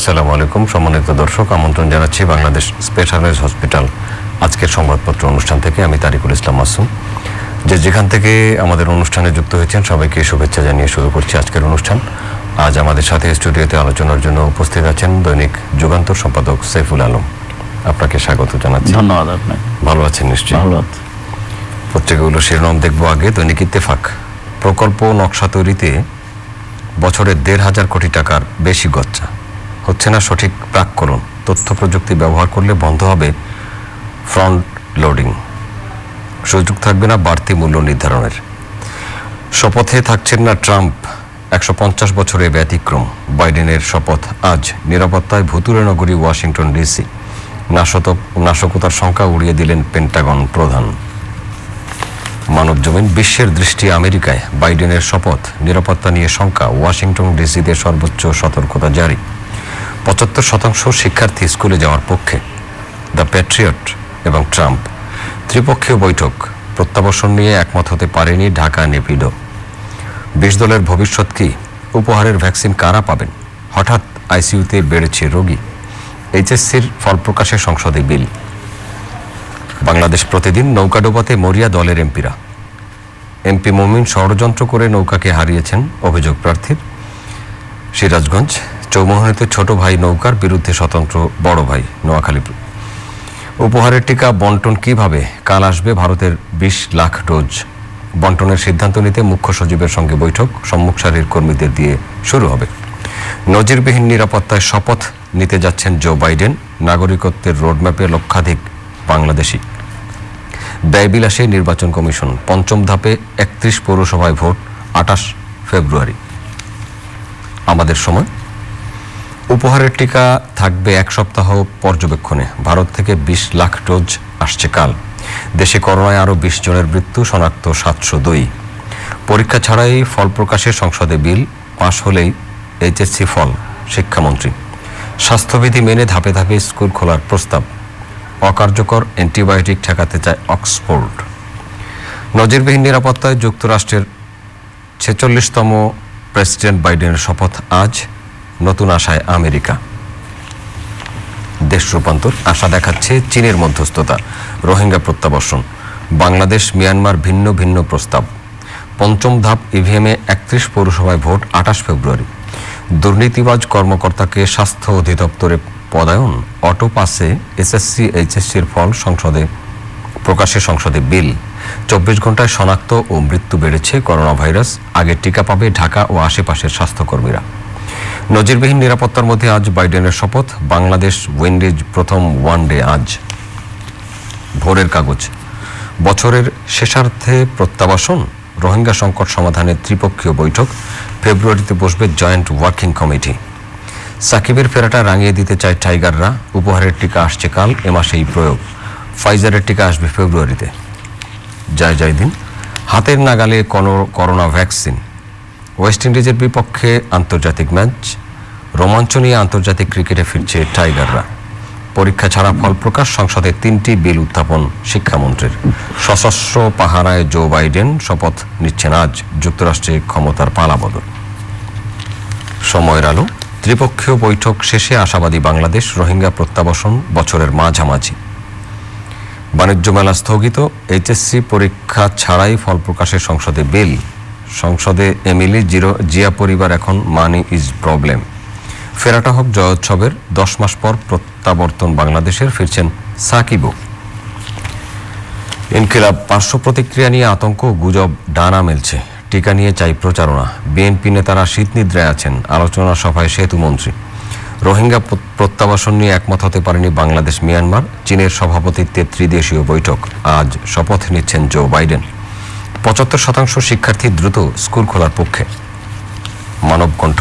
আসসালামু আলাইকুম সম্মানিত দর্শক, আমন্ত্রণ জানাচ্ছি বাংলাদেশ স্পেশালাইজড হসপিটাল আজকের সংবাদপত্র অনুষ্ঠান থেকে। আমি তারিকুল ইসলাম মাসুম। যেখান থেকে আমাদের অনুষ্ঠানে যুক্ত হয়েছেন সবাইকে শুভেচ্ছা জানিয়ে শুরু করছি আজকের অনুষ্ঠান। আজ আমাদের সাথে স্টুডিওতে আলোচনার জন্য উপস্থিত আছেন দৈনিক যুগান্তর সম্পাদক সাইফুল আলম। আপনাকে স্বাগত জানাচ্ছি। ধন্যবাদ। আপনাকে। ভালো আছেন নিশ্চয়ই? ভালো আছি। পত্রিকাগুলো শিরোনাম দেখবো আগে। দৈনিক ইত্তেফাক, প্রকল্প নকশা তৈরিতে বছরে 1,500 কোটি টাকার বেশি গচ্চা, হচ্ছে না সঠিক প্রাক্কলন, তথ্য প্রযুক্তি ব্যবহার করলে বন্ধ হবে ফ্রন্ট লোডিং, সুযোগ থাকবে না বাড়তি মূল্য নির্ধারণের। শপথে থাকছেন না ট্রাম্প, 150 বছরে ব্যতিক্রম, বাইডেনের শপথ আজ। নিরাপত্তায় ভুতুড়ে নগরী ওয়াশিংটন ডিসি, নাশকতার সংখ্যা উড়িয়ে দিলেন পেন্টাগন প্রধান। মানব জমিন, বিশ্বের দৃষ্টি আমেরিকায়, বাইডেনের শপথ, নিরাপত্তা নিয়ে শঙ্কা, ওয়াশিংটন ডিসিতে সর্বোচ্চ সতর্কতা জারি। 75% শিক্ষার্থী স্কুলে যাওয়ার পক্ষে, দ্য প্যাট্রিয়ট এবং ট্রাম্প। ত্রিপক্ষীয় বৈঠক, প্রত্যাবর্ষণ নিয়ে একমত হতে পারেনি ঢাকা নেপিডো। 20 দলের ভবিষ্যৎ কি, উপহারের ভ্যাকসিন কারা পাবেন, হঠাৎ আইসিইউতে বেড়েছে রোগী, এইচএসসির ফল প্রকাশে সংসদে বিল। বাংলাদেশ প্রতিদিন, নৌকাডোবাতে মরিয়া দলের এমপিরা, এমপি মমিন ষড়যন্ত্র করে নৌকাকে হারিয়েছেন অভিযোগ প্রার্থীর। সিরাজগঞ্জ, চৌমোহনীতে ছোট ভাই নৌকার বিরুদ্ধে স্বতন্ত্র বড় ভাই, নোয়াখালী। উপহারের টিকা বন্টন কিভাবে, কাল আসবে ভারতের 20 লাখ ডোজ। বন্টনের সিদ্ধান্ত নিতে মুখ্য সচিবের সঙ্গে বৈঠক, সম্মুখ সারির কর্মীদের দিয়ে শুরু হবে। নজিরবিহীন নিরাপত্তায় শপথ নিতে যাচ্ছেন জো বাইডেন, নাগরিকত্বের রোডম্যাপে লক্ষাধিক বাংলাদেশি। ব্যয়বিলাসে নির্বাচন কমিশন, পঞ্চম ধাপে 31 পৌরসভায় ভোট, 28 ফেব্রুয়ারি। আমাদের সময়, উপহারের টিকা থাকবে 1 সপ্তাহ পর্যবেক্ষণে, ভারত থেকে 20 লাখ ডোজ আসছে কাল। দেশে করোনায় আরও 20 জনের মৃত্যু, শনাক্ত 702। পরীক্ষা ছাড়াই ফল প্রকাশে সংসদে বিল, পাশ হলেই এইচএসসি ফল, শিক্ষামন্ত্রী। স্বাস্থ্যবিধি মেনে ধাপে ধাপে স্কুল খোলার প্রস্তাব, অকার্যকর অ্যান্টিবায়োটিক ঠেকাতে চায় অক্সফোর্ড। নজিরবিহীন নিরাপত্তায় যুক্তরাষ্ট্রের 46তম প্রেসিডেন্ট বাইডেনের শপথ আজ, নতুন আশায় আমেরিকা। দেশ রূপান্তর, আশা দেখাচ্ছে চীনের মধ্যস্থতা, রোহিঙ্গা প্রত্যাবর্ষণ। বাংলাদেশ মিয়ানমার ভিন্ন ভিন্ন প্রস্তাব। পঞ্চম ধাপ ইভিএমে 31 পৌরসভায় ভোট, 28 ফেব্রুয়ারি। দুর্নীতিবাজ কর্মকর্তাকে স্বাস্থ্য অধিদপ্তরে পদায়ন, অটো পাসে এসএসসি এইচএসসির ফল প্রকাশে সংসদে বিল। 24 ঘন্টায় শনাক্ত ও মৃত্যু বেড়েছে করোনা ভাইরাস, আগে টিকা পাবে ঢাকা ও আশেপাশের স্বাস্থ্যকর্মীরা। নজিরবিহীন নিরাপত্তার মধ্যে আজ বাইডেনের শপথ, বাংলাদেশ উইন্ডিজ প্রথম ওয়ানডে আজ। ভোরের কাগজ, বছরের শেষার্ধে প্রত্যাবাসন, রোহিঙ্গা সংকট সমাধানে ত্রিপক্ষীয় বৈঠক, ফেব্রুয়ারিতে বসবে জয়েন্ট ওয়ার্কিং কমিটি। সাকিবের ফেরাটা রাঙিয়ে দিতে চায় টাইগাররা, উপহারের টিকা আসছে কাল, এ মাসেই প্রয়োগ। ফাইজারের টিকা আসবে ফেব্রুয়ারিতে। জয় দিন, হাতের নাগালে করোনা ভ্যাকসিন। ওয়েস্ট ইন্ডিজের বিপক্ষে আন্তর্জাতিক ম্যাচ, রোমাঞ্চ নিয়ে আন্তর্জাতিক ক্রিকেটে ফিরছে টাইগাররা। পরীক্ষা ছাড়া ফল প্রকাশ, সংসদে 3টি বিল উত্থাপন শিক্ষামন্ত্রীর। সশস্ত্র পাহারায় জো বাইডেন শপথ নিচ্ছেন আজ, যুক্তরাষ্ট্রে ক্ষমতার পালাবদল। সময়ের আলো, ত্রিপক্ষীয় বৈঠক শেষে আশাবাদী বাংলাদেশ, রোহিঙ্গা প্রত্যাবাসন বছরের মাঝামাঝি। বাণিজ্য মেলা স্থগিত, এইচএসসি পরীক্ষা ছাড়াই ফল প্রকাশের সংসদে বিল। সংসদে এমিলি জিয়া পরিবার এখন মানি ইজ প্রবলেম। ফেরাটা হোক জয়োৎসবের, 10 মাস পর প্রত্যাবর্তন বাংলাদেশের, ফিরছেন সাকিবও। ইনকিলাব, পার্শ্ব প্রতিক্রিয়া নিয়ে আতঙ্ক, গুজব ডানা মেলছে, টিকা নিয়ে চাই প্রচারণা। বিএনপি নেতারা শীতনিদ্রায় আছেন, আলোচনা সভায় সেতুমন্ত্রী। রোহিঙ্গা প্রত্যাবাসন নিয়ে একমত হতে পারেনি বাংলাদেশ মিয়ানমার, চীনের সভাপতিত্বে ত্রিদেশীয় বৈঠক, আজ শপথ নিচ্ছেন জো বাইডেন। 75% শিক্ষার্থী দ্রুত স্কুল খোলার পক্ষে। মানবকণ্ঠ,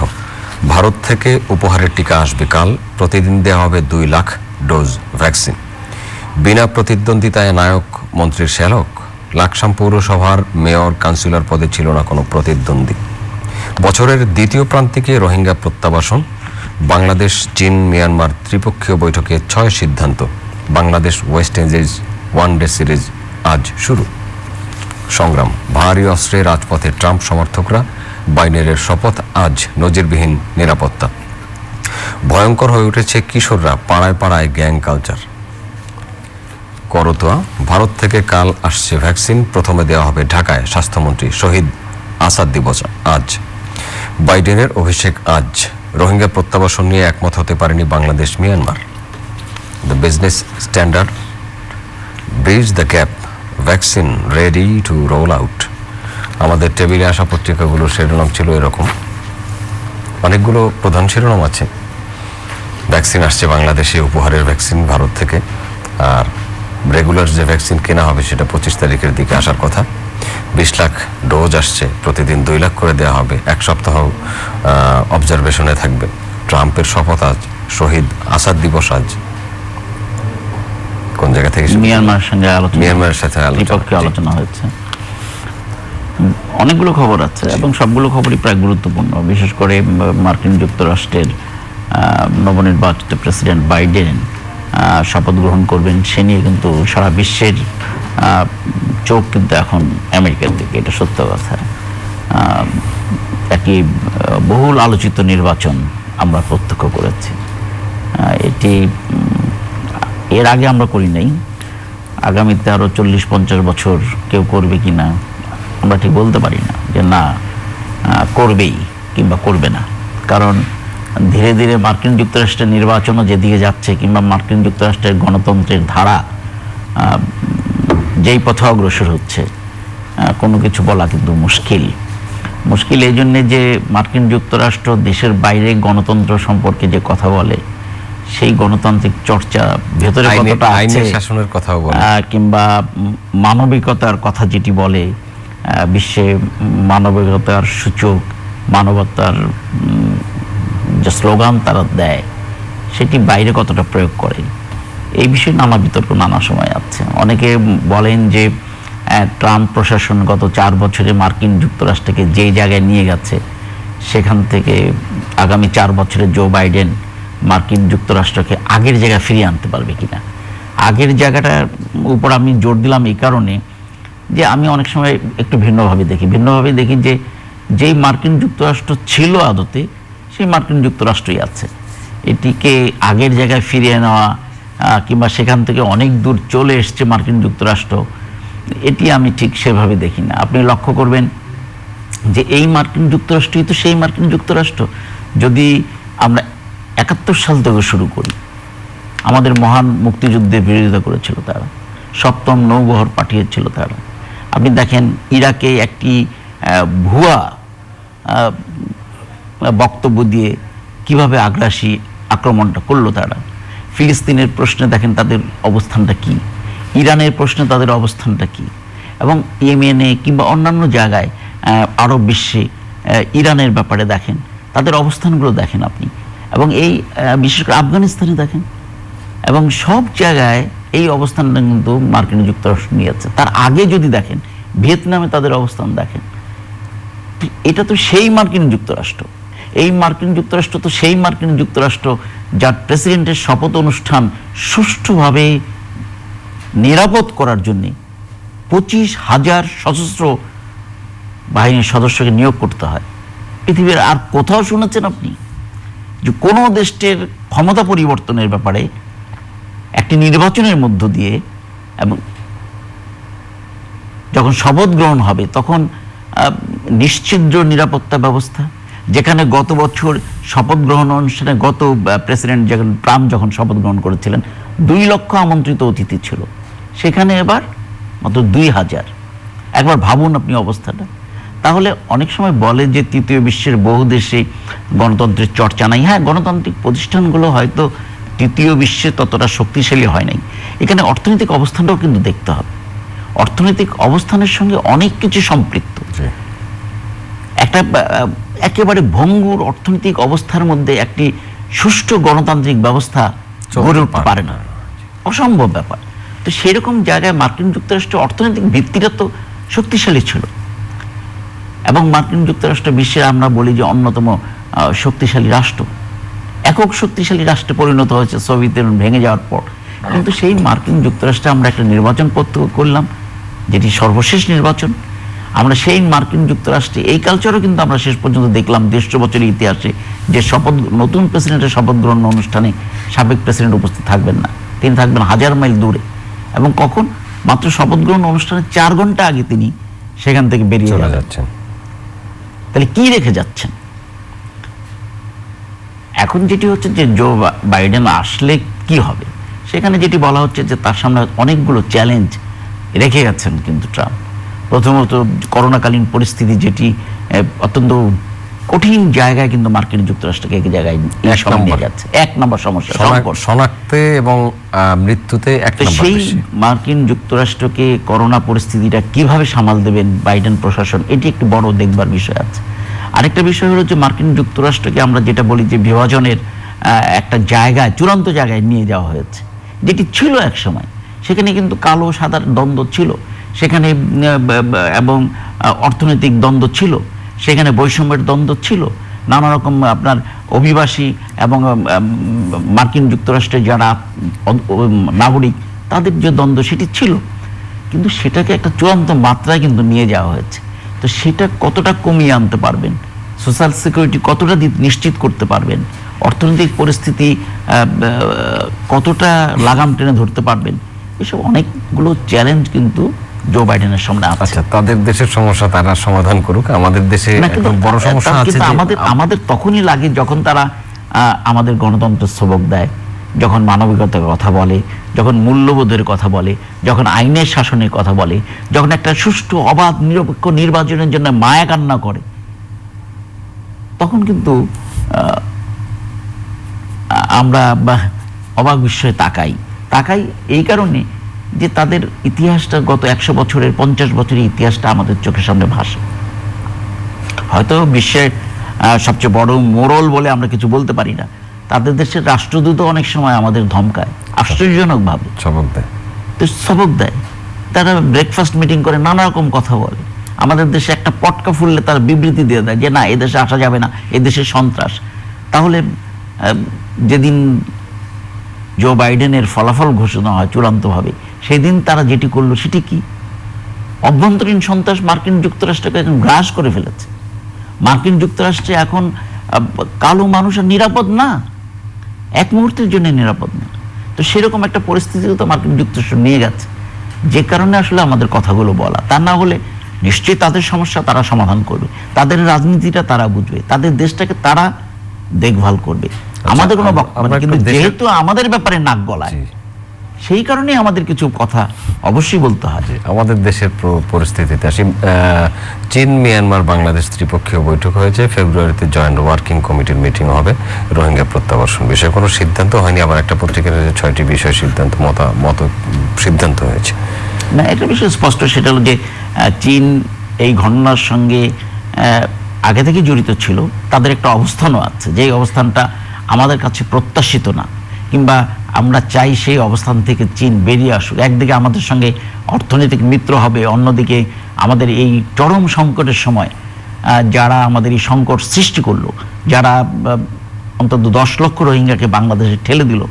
ভারত থেকে উপহারের টিকা আসবে কাল, প্রতিদিন দেওয়া হবে 2 লাখ ডোজ ভ্যাকসিন। বিনা প্রতিদ্বন্দ্বিতায় নায়ক মন্ত্রীর শ্যালক, লাকসাম পৌরসভার মেয়র কাউন্সিলর পদে ছিল না কোনো প্রতিদ্বন্দ্বী। বছরের দ্বিতীয় প্রান্তিকে রোহিঙ্গা প্রত্যাবাসন, বাংলাদেশ চীন মিয়ানমার ত্রিপক্ষীয় বৈঠকে 6 সিদ্ধান্ত। Bangladesh West Indies one day series আজ শুরু। সংগ্রাম, ভারী অস্ত্রে রাজপথে ট্রাম্প সমর্থকরা, বাইডেনের শপথ আজ, নজিরবিহীন নিরাপত্তা। ভয়ঙ্কর হয়ে উঠেছে কিশোররা, পাড়ায় পাড়ায় গ্যাং কালচার। করতোয়া, ভারত থেকে কাল আসছে ভ্যাকসিন, প্রথমে দেওয়া হবে ঢাকায়। স্বাস্থ্যমন্ত্রী শহীদ আসাদ দিবস আজ। বাইডেনের অভিষেক আজ। রোহিঙ্গা প্রত্যাবাসন নিয়ে একমত হতে পারেনি Bangladesh Myanmar. The business standard, bridge the gap, vaccine ready to roll out. আমাদের টেবিলে আসা পত্রিকাগুলোর শিরোনাম ছিল এরকম, অনেকগুলো প্রধান শিরোনাম আছে। ভ্যাকসিন আসছে বাংলাদেশে, উপহারের ভ্যাকসিন ভারত থেকে, আর রেগুলার যে ভ্যাকসিন কেনা হবে সেটা 25 তারিখের দিকে আসার কথা। 20 লাখ ডোজ আসছে, প্রতিদিন 2 লাখ করে দেওয়া হবে। 1 সপ্তাহ অবজারভেশনে থাকবে। ট্রাম্পের শপথ আজ, শহীদ আসাদ দিবস আজ। কোন জায়গা থেকে? মিয়ানমারের সঙ্গে আলোচনা, মিয়ানমারের সাথে দ্বিপক্ষীয় আলোচনা হয়েছে। অনেকগুলো খবর আছে এবং সবগুলো খবরই প্রায় গুরুত্বপূর্ণ। বিশেষ করে মার্কিন যুক্তরাষ্ট্রের নবনির্বাচিত প্রেসিডেন্ট বাইডেন শপথ গ্রহণ করবেন, সে নিয়ে কিন্তু সারা বিশ্বের চোখ কিন্তু এখন আমেরিকার দিকে, এটা সত্য কথা। একটি বহুল আলোচিত নির্বাচন আমরা প্রত্যক্ষ করেছি। এটি এর আগে আমরা করি নাই। আগামীতে আরও 40-50 বছর কেউ করবে কি না আমরা ঠিক বলতে পারি না, যে না করবেই কিংবা করবে না। কারণ ধীরে ধীরে মার্কিন যুক্তরাষ্ট্রের নির্বাচনও যেদিকে যাচ্ছে, কিংবা মার্কিন যুক্তরাষ্ট্রের গণতন্ত্রের ধারা যেই পথে অগ্রসর হচ্ছে, কোনো কিছু বলা কিন্তু মুশকিল এই জন্যে যে মার্কিন যুক্তরাষ্ট্র দেশের বাইরে গণতন্ত্র সম্পর্কে যে কথা বলে, সেই গণতান্ত্রিক চর্চা ভেতরে কতটা আছে, শাসনের কথাও বলে, কিংবা মানবিকতার কথা যেটি বলে, বিশ্বে মানবিকতার সূচক, মানবতার যে স্লোগান তারা দেয়, সেটি বাইরে কতটা প্রয়োগ করে, এই বিষয়ে নানা বিতর্ক নানা সময় আছে। অনেকে বলেন যে ট্রাম্প প্রশাসন গত 4 বছরে মার্কিন যুক্তরাষ্ট্রকে যে জায়গায় নিয়ে গেছে, সেখান থেকে আগামী 4 বছরে জো বাইডেন মার্কিন যুক্তরাষ্ট্রকে আগের জায়গায় ফিরিয়ে আনতে পারবে কিনা। আগের জায়গাটার উপর আমি জোর দিলাম এই কারণে যে আমি অনেক সময় একটু ভিন্নভাবে দেখি যে যেই মার্কিন যুক্তরাষ্ট্র ছিল আদতে, সেই মার্কিন যুক্তরাষ্ট্রই আছে। এটিকে আগের জায়গায় ফিরিয়ে নেওয়া কিংবা সেখান থেকে অনেক দূর চলে এসছে মার্কিন যুক্তরাষ্ট্র, এটি আমি ঠিক সেভাবে দেখি না। আপনি লক্ষ্য করবেন যে এই মার্কিন যুক্তরাষ্ট্রই তো সেই মার্কিন যুক্তরাষ্ট্র। যদি আমরা 71 সাল থেকে শুরু করি, আমাদের মহান মুক্তিযুদ্ধের বিরোধিতা করেছিল তারা, 7ম নৌবহর পাঠিয়েছিল তারা। আপনি দেখেন ইরাকে একটি ভুয়া বক্তব্য দিয়ে কিভাবে আগ্রাসী আক্রমণটা করলো তারা। ফিলিস্তিনের প্রশ্নে দেখেন তাদের অবস্থানটা কি, ইরানের প্রশ্নে তাদের অবস্থানটা কি, এবং ইয়েমেনে কিংবা অন্যান্য জায়গায় আরব বিশ্বে ইরানের ব্যাপারে দেখেন তাদের অবস্থানগুলো দেখেন আপনি, এবং এই বিশেষ করে আফগানিস্তানে দেখেন, এবং সব জায়গায় এই অবস্থানটা কিন্তু মার্কিন যুক্তরাষ্ট্র নিয়েছে। তার আগে যদি দেখেন ভিয়েতনামে তাদের অবস্থান দেখেন, এটা তো সেই মার্কিন যুক্তরাষ্ট্র। এই মার্কিন যুক্তরাষ্ট্র তো সেই মার্কিন যুক্তরাষ্ট্র যার প্রেসিডেন্টের শপথ অনুষ্ঠান সুষ্ঠুভাবে নিরাপদ করার জন্যে 25,000 সশস্ত্র বাহিনীর সদস্যকে নিয়োগ করতে হয়। পৃথিবীর আর কোথাও শুনেছেন আপনি যে কোনো দেশের ক্ষমতা পরিবর্তনের ব্যাপারে একটি নির্বাচনের মধ্য দিয়ে, এবং যখন শপথ গ্রহণ হবে তখন নিশ্চিদ্র নিরাপত্তা ব্যবস্থা, যেখানে গত বছর শপথ গ্রহণ অনুষ্ঠানে গত প্রেসিডেন্ট ট্রাম্প যখন শপথ গ্রহণ করেছিলেন 2 লক্ষ আমন্ত্রিত অতিথি ছিল, সেখানে এবার মাত্র 2,000। একবার ভাবুন আপনি অবস্থাটা। তাহলে অনেক সময় বলে যে তৃতীয় বিশ্বের বহু দেশে গণতন্ত্রের চর্চা নাই। হ্যাঁ, গণতান্ত্রিক প্রতিষ্ঠানগুলো হয়তো তৃতীয় বিশ্বে ততটা শক্তিশালী হয় নাই। এখানে অর্থনৈতিক অবস্থানটাও কিন্তু দেখতে হবে। অর্থনৈতিক অবস্থানের সঙ্গে অনেক কিছু সম্পৃক্ত। একটা একেবারে ভঙ্গুর অর্থনৈতিক অবস্থার মধ্যে একটি সুষ্ঠু গণতান্ত্রিক ব্যবস্থা গড়ে উঠতে পারে না, অসম্ভব ব্যাপার। তো সেরকম জায়গায় মার্কিন যুক্তরাষ্ট্রের অর্থনৈতিক ভিত্তিটা তো শক্তিশালী ছিল, এবং মার্কিন যুক্তরাষ্ট্র বিশ্বের আমরা বলি যে অন্যতম শক্তিশালী রাষ্ট্র, একক শক্তিশালী রাষ্ট্রে পরিণত হয়েছে সোভিয়েত ইউনিয়ন ভেঙে যাওয়ার পর। কিন্তু সেই মার্কিন যুক্তরাষ্ট্রে আমরা একটা নির্বাচন করলাম, যেটি সর্বশেষ নির্বাচন। আমরা সেই মার্কিন যুক্তরাষ্ট্রে এই কালচারও কিন্তু আমরা শেষ পর্যন্ত দেখলাম 150 বছরের ইতিহাসে যে নতুন প্রেসিডেন্টের শপথ গ্রহণ অনুষ্ঠানে সাবেক প্রেসিডেন্ট উপস্থিত থাকবেন না, তিনি থাকবেন 1000 মাইল দূরে। এবং কখন? মাত্র শপথ গ্রহণ অনুষ্ঠানের 4 ঘন্টা আগে তিনি সেখান থেকে বেরিয়ে চলে যাচ্ছেন। তাহলে কি রেখে যাচ্ছেন? এখন যেটি হচ্ছে যে জো বাইডেন আসলে কি হবে, সেখানে যেটি বলা হচ্ছে যে তার সামনে অনেকগুলো চ্যালেঞ্জ রেখে গেছেন কিন্তু ট্রাম্প। প্রথমত করোনাকালীন পরিস্থিতি, যেটি অত্যন্ত কঠিন জায়গায় কিন্তু মার্কিন যুক্তরাষ্ট্রকে এক জায়গায় নিয়ে যাচ্ছে। 1 নম্বর সমস্যা শনাক্তে এবং মৃত্যুতে 1 নম্বর। সেই মার্কিন যুক্তরাষ্ট্রকে করোনা পরিস্থিতিটা কিভাবে সামাল দেবেন বাইডেন প্রশাসন, এটি একটি বড় দেখবার বিষয় আছে। আরেকটা বিষয় হলো যে মার্কিন যুক্তরাষ্ট্রকে আমরা যেটা বলি যে বিভাজনের একটা জায়গায়, চূড়ান্ত জায়গায় নিয়ে যাওয়া হয়েছে, যেটি ছিল এক সময়। সেখানে কিন্তু কালো সাদার দ্বন্দ্ব ছিল সেখানে, এবং অর্থনৈতিক দ্বন্দ্ব ছিল সেখানে, বৈষম্যের দ্বন্দ্ব ছিল, নানা রকম আপনার অভিবাসী এবং মার্কিন যুক্তরাষ্ট্রের যারা নাগরিক তাদের যে দ্বন্দ্ব সেটি ছিল। কিন্তু সেটাকে একটা চূড়ান্ত মাত্রায় কিন্তু নিয়ে যাওয়া হয়েছে। তো সেটা কতটা কমিয়ে আনতে পারবেন, সোশ্যাল সিকিউরিটি কতটা নিশ্চিত করতে পারবেন, অর্থনৈতিক পরিস্থিতি কতটা লাগাম টেনে ধরতে পারবেন, এসব অনেকগুলো চ্যালেঞ্জ কিন্তু জো বাইডেনের সামনে আছে। আচ্ছা, তাদের দেশের সমস্যা তারা সমাধান করুক, আমাদের দেশে বড় সমস্যা আছে। আমাদের তখনই লাগে যখন তারা আমাদের গণতন্ত্রের সবক দেয়, যখন মানবিকতার কথা বলে, যখন মূল্যবোধের কথা বলে, যখন আইনের শাসনের কথা বলে, যখন একটা সুষ্ঠু অবাধ নিরপেক্ষ নির্বাচনের জন্য মায়া কান্না করে, তখন কিন্তু আমরা অবাক বিস্ময়ে তাকাই এই কারণে যে তাদের ইতিহাসটা গত 100 বছরের 50 বছরের ইতিহাসটা আমাদের চোখের সামনে ভাসে। হয়তো বিশ্বের সবচেয়ে বড় মোড়ল বলে আমরা কিছু বলতে পারি না, তাদের দেশের রাষ্ট্রদূত অনেক সময় আমাদের ধমকায় আশ্চর্যজনকভাবে, সবক দেয়। তারা ব্রেকফাস্ট মিটিং করে নানা রকম কথা বলে। আমাদের দেশে একটা পটকা ফুললে তারা বিবৃতি দিয়ে দেয় যে না, এদেশে আসা যাবে না, এদেশে সন্ত্রাস। তাহলে যেদিন জো বাইডেনের ফলাফল ঘোষণা হয় চূড়ান্তভাবে, সেদিন তারা যেটি করলো সেটি কি? অভ্যন্তরীণ সন্ত্রাস মার্কিন যুক্তরাষ্ট্রকে এখন গ্রাস করে ফেলেছে। মার্কিন যুক্তরাষ্ট্রে এখন কালো মানুষ আর নিরাপদ না, এক মুহূর্তের জন্য নিরাপদ না। তো সেরকম একটা পরিস্থিতি তো মার্কিন যুক্তরাষ্ট্র নিয়ে গেছে, যে কারণে আসলে আমাদের কথাগুলো বলা। তা না হলে নিশ্চয়ই তাদের সমস্যা তারা সমাধান করবে, তাদের রাজনীতিটা তারা বুঝবে, তাদের দেশটাকে তারা দেখভাল করবে। আমাদের কোনো বক্তব্য, কিন্তু যেহেতু আমাদের ব্যাপারে নাক গলায়, সেই কারণে আমাদের কিছু কথা অবশ্যই বলতে হয়। আমাদের দেশের পরিস্থিতিতে আসি। চীন মিয়ানমার বাংলাদেশ ত্রিপক্ষীয় বৈঠক হয়েছে, ফেব্রুয়ারিতে জয়েন্ট ওয়ার্কিং কমিটির মিটিং হবে। রোহিঙ্গা প্রত্যাবাসন বিষয়ে কোনো সিদ্ধান্ত হয়নি, আবার একটা পত্রিকার 6টি বিষয় সিদ্ধান্ত সিদ্ধান্ত হয়েছে। না, একটা বিষয় স্পষ্ট, সেটা হলো যে চীন এই ঘটনার সঙ্গে আগে থেকে জড়িত ছিল, তাদের একটা অবস্থানও আছে, যে অবস্থানটা আমাদের কাছে প্রত্যাশিত না, কিংবা আমরা চাই সেই অবস্থান থেকে চীন বেরিয়ে আসুক। একদিকে আমাদের সঙ্গে অর্থনৈতিক মিত্র হবে, অন্যদিকে আমাদের এই চরম সংকটের সময় যারা আমাদের এই সংকট সৃষ্টি করলো, যারা অন্তত 10 লক্ষ রোহিঙ্গাকে বাংলাদেশে ঠেলে দিল,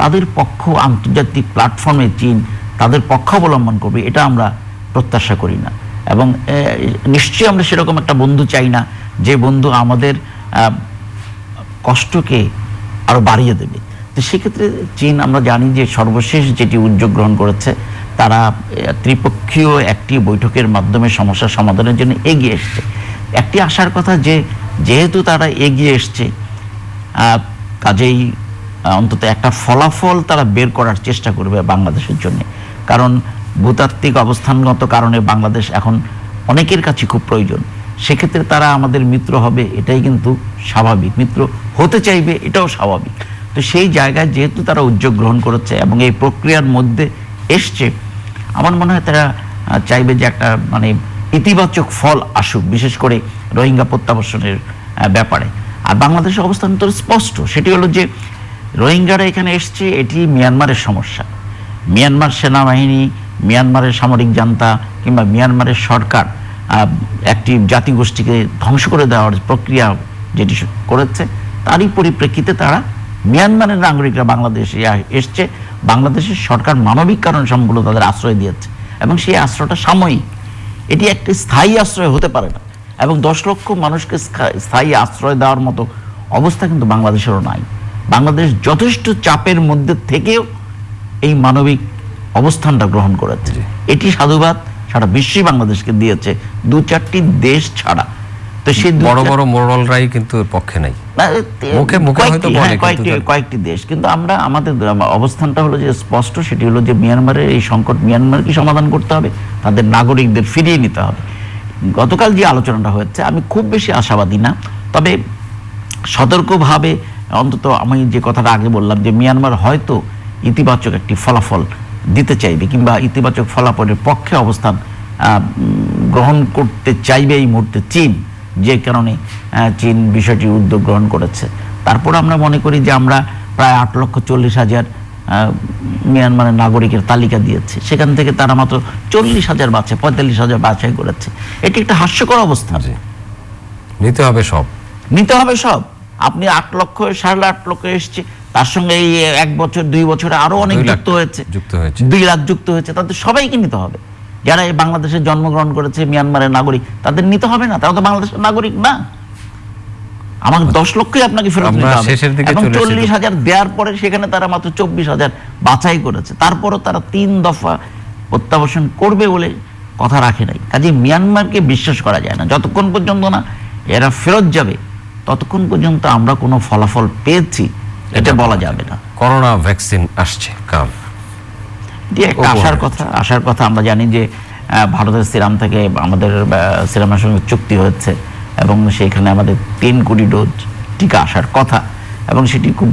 তাদের পক্ষ আন্তর্জাতিক প্ল্যাটফর্মে চীন তাদের পক্ষ অবলম্বন করবে, এটা আমরা প্রত্যাশা করি না। এবং নিশ্চয়ই আমরা সেরকম একটা বন্ধু চাই না যে বন্ধু আমাদের কষ্টকে আরো বাড়িয়ে দেবে। তো সেক্ষেত্রে চীন, আমরা জানি যে সর্বশেষ যেটি উদ্যোগ গ্রহণ করেছে, তারা ত্রিপক্ষীয় একটি বৈঠকের মাধ্যমে সমস্যা সমাধানের জন্য এগিয়ে এসছে। একটি আশার কথা যে যেহেতু তারা এগিয়ে এসছে, কাজেই অন্তত একটা ফলাফল তারা বের করার চেষ্টা করবে বাংলাদেশের জন্য। কারণ ভূতাত্ত্বিক অবস্থানগত কারণে বাংলাদেশ এখন অনেকের কাছে খুব প্রয়োজন। সেক্ষেত্রে তারা আমাদের মিত্র হবে, এটাই কিন্তু স্বাভাবিক, মিত্র হতে চাইবে, এটাও স্বাভাবিক। তো সেই জায়গায় যেহেতু তারা উদ্যোগ গ্রহণ করেছে এবং এই প্রক্রিয়ার মধ্যে এসছে, আমার মনে হয় তারা চাইবে যে একটা ইতিবাচক ফল আসুক, বিশেষ করে রোহিঙ্গা প্রত্যাবাসনের ব্যাপারে। আর বাংলাদেশের অবস্থান তো স্পষ্ট, সেটি হলো যে রোহিঙ্গারা এখানে এসছে, এটি মিয়ানমারের সমস্যা। মিয়ানমার সেনাবাহিনী, মিয়ানমারের সামরিক জান্তা কিংবা মিয়ানমারের সরকার একটি জাতিগোষ্ঠীকে ধ্বংস করে দেওয়ার প্রক্রিয়া যেটি করেছে, তারই পরিপ্রেক্ষিতে তারা মিয়ানমারের নাগরিকরা বাংলাদেশে এসছে। বাংলাদেশের সরকার মানবিক কারণ সম্পূর্ণ তাদের আশ্রয় দিয়েছে এবং সেই আশ্রয়টা সাময়িক। এটি একটি স্থায়ী আশ্রয় হতে পারে না, এবং 10 লক্ষ মানুষকে স্থায়ী আশ্রয় দেওয়ার মতো অবস্থা কিন্তু বাংলাদেশেরও নাই। বাংলাদেশ যথেষ্ট চাপের মধ্যে থেকেও এই মানবিক অবস্থানটা গ্রহণ করেছে। এটি সাধুবাদ সারা বিশ্বই বাংলাদেশকে দিয়েছে, 2-4টি দেশ ছাড়া। তো সেই বড় বড় মোড়লরাই কিন্তু এর পক্ষে নাই, মুখে মুখে হয়তো বলে, কয়েকটি দেশ। কিন্তু আমরা আমাদের অবস্থানটা হলো যে স্পষ্ট, সেটি হলো যে মিয়ানমারের এই সংকট মিয়ানমারকে সমাধান করতে হবে, তাদের নাগরিকদের ফিরিয়ে নিতে হবে। গতকাল যে আলোচনাটা হয়েছে, আমি খুব বেশি আশাবাদী না, তবে সতর্কভাবে অন্তত আমি যে কথাটা আগে বললাম যে মিয়ানমার হয়তো ইতিবাচক একটি ফলাফল দিতে চাইবে, কিংবা ইতিবাচক ফলাফলের পক্ষে অবস্থান গ্রহণ করতে চাইবে এই মুহূর্তে চীন, যে কারণে চীন বিষয়টি উদ্যোগ গ্রহণ করেছে। তারপর আমরা মনে করি যে আমরা প্রায় 8,40,000 মিয়ানমারের নাগরিকের তালিকা দিয়েছে, সেখান থেকে তারা মাত্র 40,000 বাছাই, 45,000 বাছাই করেছে। এটি একটা হাস্যকর অবস্থা। নিতে হবে সব, নিতে হবে সব। আপনি 8 লক্ষ 8.5 লক্ষ এসছে, তার সঙ্গে এই 1 বছর 2 বছরে আরো অনেক যুক্ত হয়েছে, 2 লাখ যুক্ত হয়েছে, তাদের সবাইকে নিতে হবে। যারা এই বাংলাদেশে জন্মগ্রহণ করেছে মিয়ানমারের নাগরিক, তাদের নিতে হবে না? তারা তো বাংলাদেশের নাগরিক না। আমার 10 লক্ষই আপনাকে ফেরত নিতে হবে, এবং 40,000 দেওয়ার পরে সেখানে তারা মাত্র 24,000 বাছাই করেছে। তারপরও তারা 3 দফা প্রত্যাবাসন করবে বলে কথা রাখে নাই। কাজে মিয়ানমারকে বিশ্বাস করা যায় না। যতক্ষণ পর্যন্ত না এরা ফেরত যাবে, ততক্ষণ পর্যন্ত আমরা কোনো ফলাফল পেয়েছি এটা বলা যাবে না। করোনা ভ্যাকসিন আসছে কাল, আসার কথা। আমরা জানি যে ভারতের সিরাম থেকে আমাদের সিরামের সঙ্গে চুক্তি হয়েছে, এবং সেইখানে আমাদের 3 কোটি ডোজ টিকা আসার কথা, এবং সেটি খুব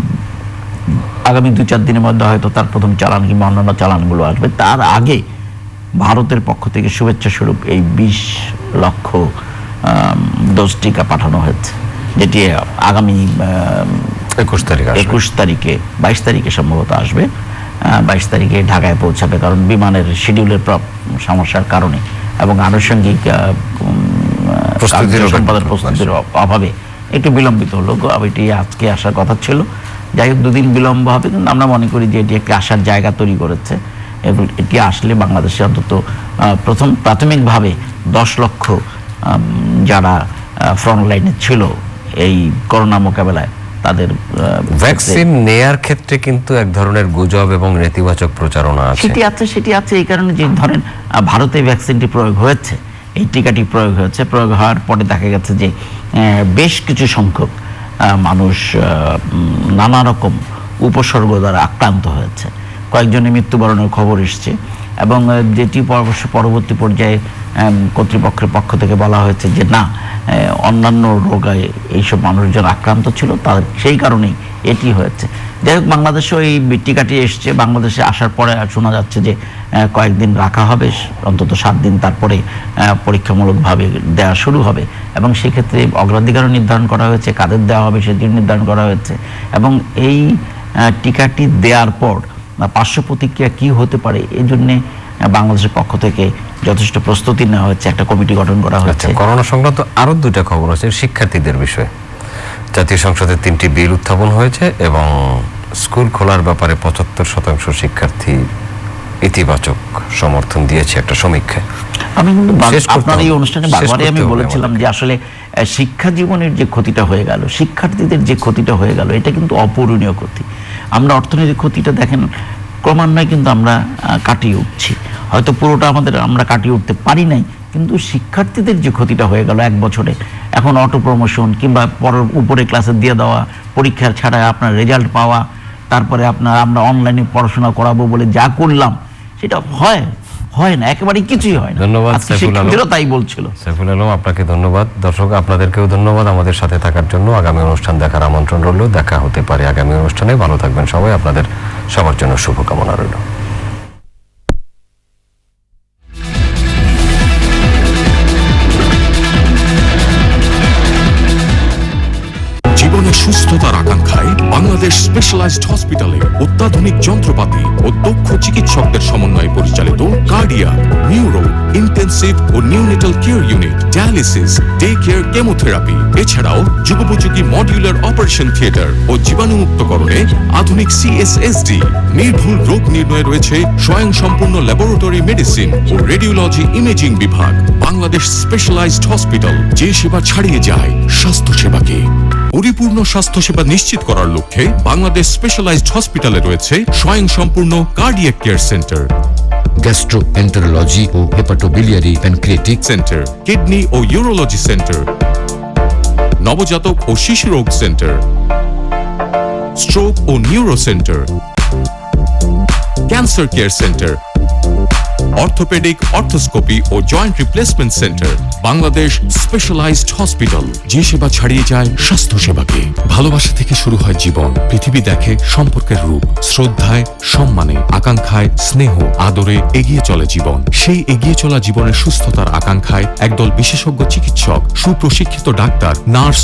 আগামী 2-4 দিনের মধ্যে হয়তো তার প্রথম চালান কিংবা অন্যান্য চালানগুলো আসবে। তার আগে ভারতের পক্ষ থেকে শুভেচ্ছা স্বরূপ এই 20 লক্ষ ডোজ টিকা পাঠানো হয়েছে, যেটি আগামী 22 তারিখে সম্ভবত আসবে। 22 তারিখে ঢাকায় পৌঁছাবে, কারণ বিমানের শিডিউলের সমস্যার কারণে এবং আনুষঙ্গিক প্রস্তুতির অভাবে একটু বিলম্বিত হলো। এটি আজকে আসার কথা ছিল, যাই হোক 2 দিন বিলম্ব হবে, কিন্তু আমরা মনে করি যে এটি একটি আসার জায়গা তৈরি করেছে। এবং এটি আসলে বাংলাদেশে অন্তত প্রাথমিকভাবে 10 লক্ষ যারা ফ্রন্ট লাইনে ছিল এই করোনা মোকাবেলায়, তাদের ভ্যাকসিন নেয়ার ক্ষেত্রে কিন্তু এক ধরনের গুজব এবং নেতিবাচক প্রচারণা আছে। সেটি আছে এই কারণে যে ধরেন ভারতে ভ্যাকসিনটি প্রয়োগ হয়েছে, এই টিকাটি প্রয়োগ হয়েছে, প্রয়োগ হওয়ার পরে দেখা গেছে যে বেশ কিছু সংখ্যক মানুষ নানা রকম উপসর্গ দ্বারা আক্রান্ত হয়েছে, কয়েকজনের মৃত্যুবরণের খবর এসছে, এবং যেটি পরবর্তী পর্যায়ে কর্তৃপক্ষের পক্ষ থেকে বলা হয়েছে যে না, অন্যান্য রোগে এইসব মানুষজন আক্রান্ত ছিল, তার সেই কারণেই এটি হয়েছে। যাই হোক, বাংলাদেশেও এই টিকাটি এসছে। বাংলাদেশে আসার পরে শোনা যাচ্ছে যে কয়েকদিন রাখা হবে, অন্তত 7 দিন, তারপরে পরীক্ষামূলকভাবে দেওয়া শুরু হবে, এবং সেক্ষেত্রে অগ্রাধিকারও নির্ধারণ করা হয়েছে, কাদের দেওয়া হবে সেটি নির্ধারণ করা হয়েছে। এবং এই টিকাটি দেওয়ার পর পার্শ্ব প্রতিক্রিয়া কী হতে পারে, এই জন্যে বাংলাদেশের পক্ষ থেকে যথেষ্ট প্রস্তুতি নেওয়া হচ্ছে, একটা কমিটি গঠন করা হচ্ছে। করোনা সংক্রান্ত আরো 2টা খবর আছে শিক্ষার্থীদের বিষয়ে। জাতীয় সংসদে 3টি বিল উত্থাপন হয়েছে, এবং স্কুল খোলার ব্যাপারে 75% শিক্ষার্থী ইতিবাচক সমর্থন দিয়েছে একটা সমীক্ষায়। আমি কিন্তু আপনার এই অনুষ্ঠানে বারবারই আমি বলেছিলাম যে আসলে শিক্ষা জীবনের যে ক্ষতিটা হয়ে গেল, শিক্ষার্থীদের যে ক্ষতিটা হয়ে গেল, এটা কিন্তু অপূরণীয় ক্ষতি। আমরা অর্থনৈতিক ক্ষতিটা দেখেন ক্রমান্বয়ে কিন্তু আমরা কাটিয়ে উঠছি, হয়তো পুরোটা আমরা কাটিয়ে উঠতে পারি নাই, কিন্তু শিক্ষার্থীদের যে ক্ষতিটা হয়ে গেল 1 বছরে, এখন অটো প্রমোশন কিংবা উপরে ক্লাসে দিয়ে দেওয়া, পরীক্ষার ছাড়া আপনার রেজাল্ট পাওয়া, তারপরে আমরা অনলাইনে পড়াশোনা করাবো বলে যা করলাম সেটা হয় না, একেবারেই কিছুই হয় না। ধন্যবাদ সাইফুল আলম, তাই বলছিল সাইফুল আলম, আপনাকে ধন্যবাদ। দর্শক আপনাদেরকেও ধন্যবাদ আমাদের সাথে থাকার জন্য। আগামী অনুষ্ঠান দেখার আমন্ত্রণ রইল, দেখা হতে পারে আগামী অনুষ্ঠানে। ভালো থাকবেন সবাই, আপনাদের সবার জন্য শুভকামনা রইল। জীবনের সুস্থতার আকাঙ্ক্ষায় বাংলাদেশ স্পেশালাইজড হসপিটালে অত্যাধুনিক যন্ত্রপাতি ও দক্ষ চিকিৎসকদের সমন্বয়ে পরিচালিত কার্ডিয়াক, নিউরো, ইন্টেন্সিভ ও neonatal care unit, dialysis, day care, chemotherapy. এছাড়াও যুগোপযোগী মডিউলার অপারেশন থিয়েটার ও জীবাণুমুক্তকরণে আধুনিক CSSD। নির্ভুল রোগ নির্ণয়ে রয়েছে স্বয়ংসম্পূর্ণ ল্যাবরেটরি মেডিসিন ও রেডিওলজি ইমেজিং বিভাগ। বাংলাদেশ স্পেশালাইজড হসপিটাল, যে সেবা ছাড়িয়ে যায় স্বাস্থ্য সেবাকে। পরিপূর্ণ স্বাস্থ্যসেবা নিশ্চিত করার লক্ষ্যে বাংলাদেশ স্পেশালাইজড হসপিটালে রয়েছে স্বয়ংসম্পূর্ণ কার্ডিয়াক কেয়ার সেন্টার, গ্যাস্ট্রোএন্টারোলজি ও হেপাটোবিলিয়ারি প্যানক্রিয়াটিক সেন্টার, কিডনি ও ইউরোলজি সেন্টার, নবজাতক ও শিশু রোগ সেন্টার, স্ট্রোক ও neuro centre, cancer care centre, orthopaedic, arthroscopy ও joint replacement centre. Bangladesh specialised hospital, যে সেবা ছাড়িয়ে যায় স্বাস্থ্য সেবাকে। ভালোবাসা থেকে শুরু হয় জীবন। পৃথিবী দেখে সম্পর্কের রূপ, শ্রদ্ধায়, সম্মানে, আকাঙ্ক্ষায়, স্নেহ, আদরে এগিয়ে চলে জীবন। সেই এগিয়ে চলা জীবনের সুস্থতার আকাঙ্ক্ষায় একদল বিশেষজ্ঞ চিকিৎসক, সুপ্রশিক্ষিত ডাক্তার, নার্স